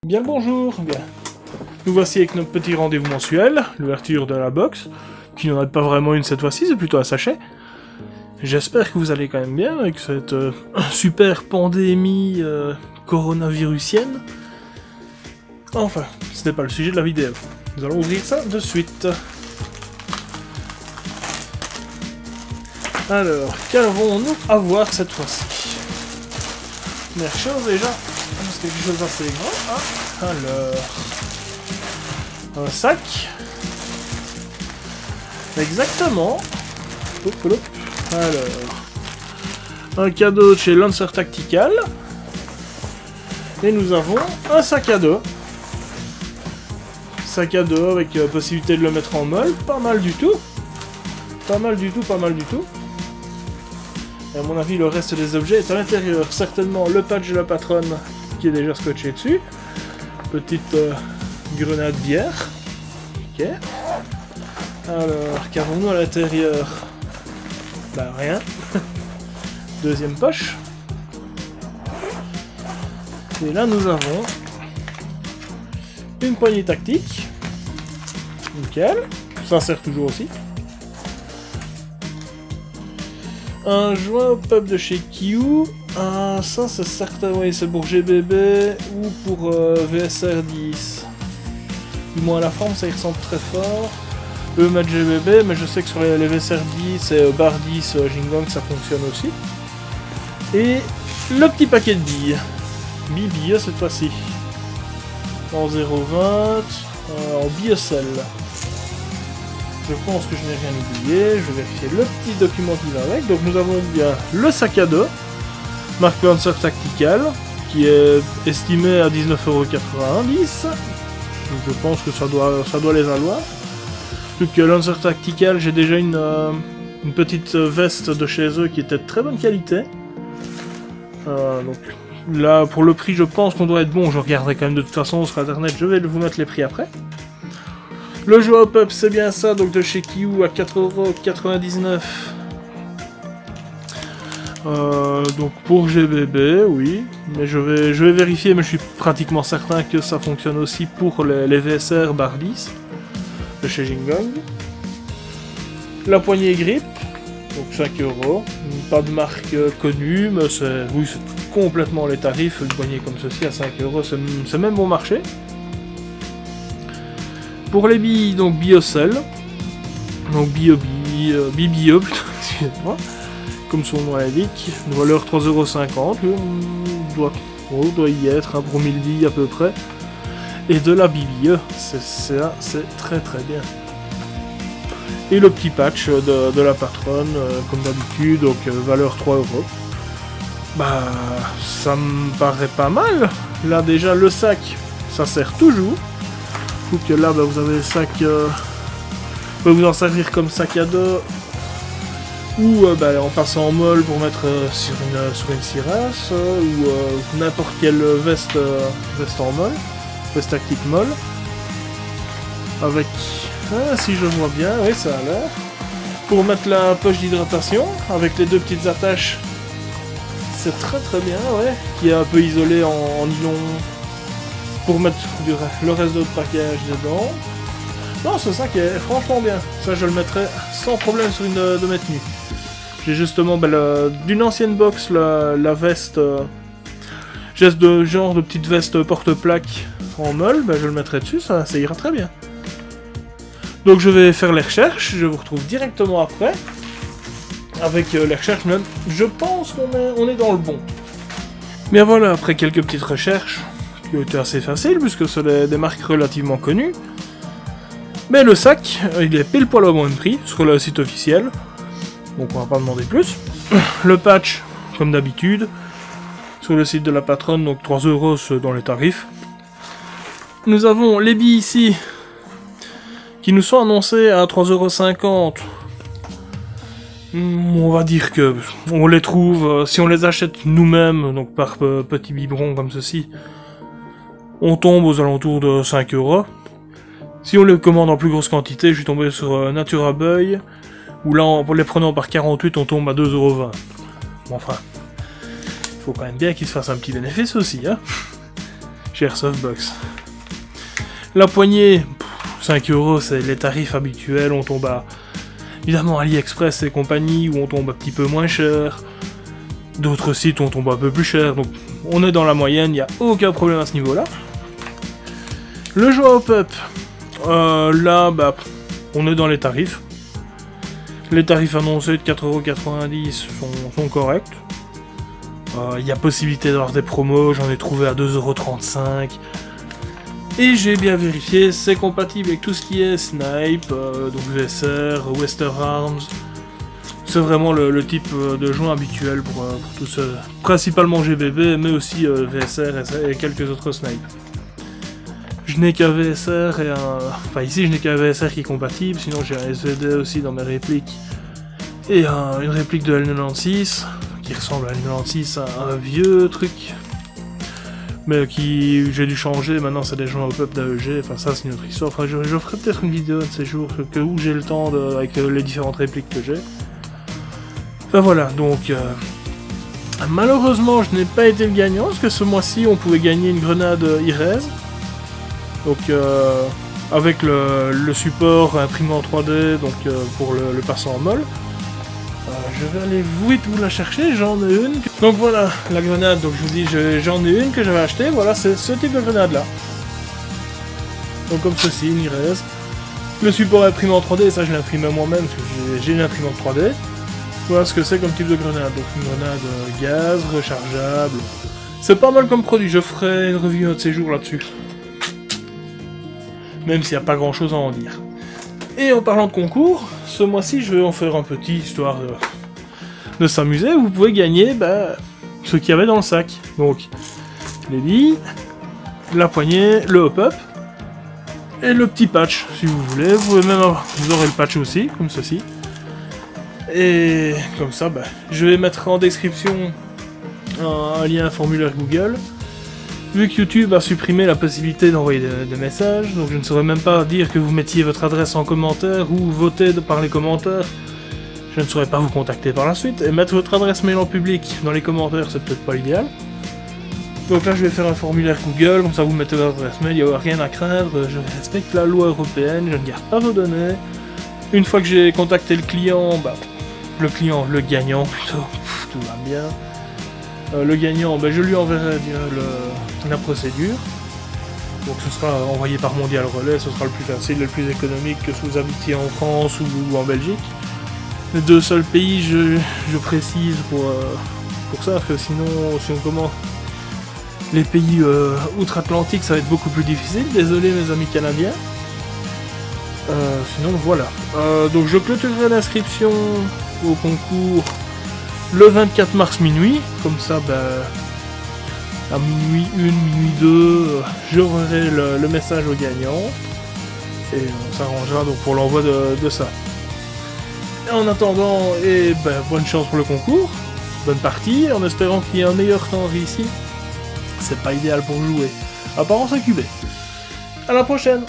Bien le bonjour, bien. Nous voici avec notre petit rendez-vous mensuel, l'ouverture de la box, qui n'en est pas vraiment une cette fois-ci, c'est plutôt un sachet. J'espère que vous allez quand même bien avec cette super pandémie coronavirusienne. Enfin, ce n'est pas le sujet de la vidéo. Nous allons ouvrir ça de suite. Alors, qu'avons-nous à voir cette fois-ci? Première chose déjà, c'est quelque chose d'assez grand. Ah, alors, un sac. Exactement. Hop, hop. Alors, un cadeau de chez Lancer Tactical. Et nous avons un sac à dos. Sac à dos avec possibilité de le mettre en molle. Pas mal du tout. Pas mal du tout, pas mal du tout. Et à mon avis, le reste des objets est à l'intérieur. Certainement le patch de la patronne qui est déjà scotché dessus. Petite grenade bière. Ok. Alors, qu'avons-nous à l'intérieur? Bah, rien. Deuxième poche. Et là, nous avons une poignée tactique. Nickel. Ça sert toujours aussi. Un joint au pub de chez Q. Ça, c'est certain, oui, c'est pour GBB ou pour VSR 10. Du moins, à la forme, ça y ressemble très fort. Eux mettent GBB, mais je sais que sur les VSR 10 et bar 10 Jingong, ça fonctionne aussi. Et le petit paquet de billes. Billes cette fois-ci. En 0,20, en biocell. Je pense que je n'ai rien oublié. Je vais vérifier le petit document qui va avec. Donc nous avons bien le sac à dos, marque Lancer Tactical, qui est estimé à 19,90 €. Je pense que ça doit les valoir. Plus que Lancer Tactical, j'ai déjà une petite veste de chez eux qui était de très bonne qualité. Donc là, pour le prix, je pense qu'on doit être bon. Je regarderai quand même de toute façon sur internet. Je vais vous mettre les prix après. Le jeu hop-up, c'est bien ça, donc de chez Kiu à 4,99 €. Donc pour GBB, oui. Mais je vais vérifier, mais je suis pratiquement certain que ça fonctionne aussi pour les VSR bar 10 de chez Jingong. La poignée grip, donc 5 €. Pas de marque connue, mais c'est complètement les tarifs. Une poignée comme ceci à 5 €, c'est même bon marché. Pour les billes, donc biocell. Donc bio plutôt, excusez-moi. Comme son nom l'indique. Une valeur 3,50 €. Doit y être, pour 1000 billes à peu près. Et de la bibille, c'est très très bien. Et le petit patch de la patronne, comme d'habitude, donc valeur 3 €. Bah, ça me paraît pas mal. Là déjà, le sac, ça sert toujours. Je trouve que là, bah, vous avez le sac, vous pouvez vous en servir comme sac à dos, ou en passant en molle pour mettre sur une cirasse, ou n'importe quelle veste en molle. Veste tactique molle. Avec... si je vois bien, oui, ça a l'air. Pour mettre la poche d'hydratation, avec les deux petites attaches. C'est très très bien, ouais. Qui est un peu isolé en nylon. Pour mettre le reste de votre package dedans. Non, ce sac est franchement bien. Ça, je le mettrai sans problème sur une de mes tenues. J'ai justement d'une ancienne box la veste... geste de genre de petite veste porte-plaque en molle, je le mettrai dessus, ça ira très bien. Donc je vais faire les recherches, je vous retrouve directement après. Avec les recherches même, je pense qu'on est dans le bon. Bien voilà, après quelques petites recherches, qui ont été assez faciles, puisque c'est des marques relativement connues. Mais le sac, il est pile poil au même prix, sur le site officiel. Donc on va pas demander plus. Le patch, comme d'habitude, sur le site de la patronne, donc 3 € c'est dans les tarifs. Nous avons les billes ici, qui nous sont annoncées à 3,50 €. On va dire que on les trouve, si on les achète nous-mêmes, donc par petits biberons comme ceci, on tombe aux alentours de 5 €. Si on les commande en plus grosse quantité, je suis tombé sur Natura Boy, où là, en les prenant par 48, on tombe à 2,20 €. Bon, enfin, faut quand même bien qu'ils se fassent un petit bénéfice aussi, hein. chez Airsoftbox. La poignée, 5 €, c'est les tarifs habituels, on tombe à... Évidemment, AliExpress et compagnie, où on tombe un petit peu moins cher. D'autres sites, on tombe un peu plus cher, donc on est dans la moyenne, il n'y a aucun problème à ce niveau-là. Le jeu hop-up, là, bah, on est dans les tarifs. Les tarifs annoncés de 4,90 € sont corrects. Il y a possibilité d'avoir des promos, j'en ai trouvé à 2,35 €. Et j'ai bien vérifié, c'est compatible avec tout ce qui est Snipe, donc VSR, Western Arms. C'est vraiment le type de joint habituel pour tout ça. Principalement GBB, mais aussi VSR et quelques autres Snipes. Je n'ai qu'un VSR et un... Enfin ici je n'ai qu'un VSR qui est compatible, sinon j'ai un SVD aussi dans mes répliques. Et une réplique de L96, qui ressemble à L96, un vieux truc. Mais qui j'ai dû changer, maintenant c'est des joints hop-up d'AEG, enfin ça c'est une autre histoire. Enfin je ferai peut-être une vidéo de ces jours, où j'ai le temps avec les différentes répliques que j'ai. Enfin voilà, donc... malheureusement je n'ai pas été le gagnant, parce que ce mois-ci on pouvait gagner une grenade IRES. Donc avec le support imprimé en 3D, donc pour le passer en molle. Je vais aller vite vous la chercher, j'en ai une. Donc voilà, la grenade, donc je vous dis, j'en ai une que j'avais achetée, voilà, c'est ce type de grenade là. Donc comme ceci, une IRES. Le support imprimé en 3D, ça je l'ai imprimé moi-même, parce que j'ai une imprimante 3D. Voilà ce que c'est comme type de grenade, donc une grenade gaz, rechargeable. C'est pas mal comme produit, je ferai une review de ces jours là-dessus. Même s'il n'y a pas grand chose à en dire. Et en parlant de concours, ce mois-ci je vais en faire un petit, histoire de s'amuser. Vous pouvez gagner ce qu'il y avait dans le sac. Donc, les billes, la poignée, le hop-up, et le petit patch, si vous voulez. Vous pouvez même vous aurez le patch aussi, comme ceci. Et comme ça, je vais mettre en description un lien formulaire Google. Vu que YouTube a supprimé la possibilité d'envoyer des messages, donc je ne saurais même pas dire que vous mettiez votre adresse en commentaire ou voter par les commentaires. Je ne saurais pas vous contacter par la suite. Et mettre votre adresse mail en public dans les commentaires, c'est peut-être pas l'idéal. Donc là, je vais faire un formulaire Google, comme ça vous mettez votre adresse mail, il n'y a rien à craindre. Je respecte la loi européenne, je ne garde pas vos données. Une fois que j'ai contacté le client, le gagnant plutôt, tout va bien. Le gagnant, je lui enverrai la procédure. Donc ce sera envoyé par Mondial Relais, ce sera le plus facile, le plus économique que si vous habitiez en France ou en Belgique. Les deux seuls pays, je précise pour ça, parce que sinon, si on commence les pays outre-Atlantique, ça va être beaucoup plus difficile. Désolé mes amis canadiens. Sinon voilà. Donc je clôturerai l'inscription au concours le 24 mars minuit, comme ça, à minuit 1, minuit 2, j'aurai le message au gagnant, et on s'arrangera donc pour l'envoi de ça. Et en attendant, bonne chance pour le concours, bonne partie, en espérant qu'il y ait un meilleur temps ici. C'est pas idéal pour jouer, à part en 5 UB. À la prochaine!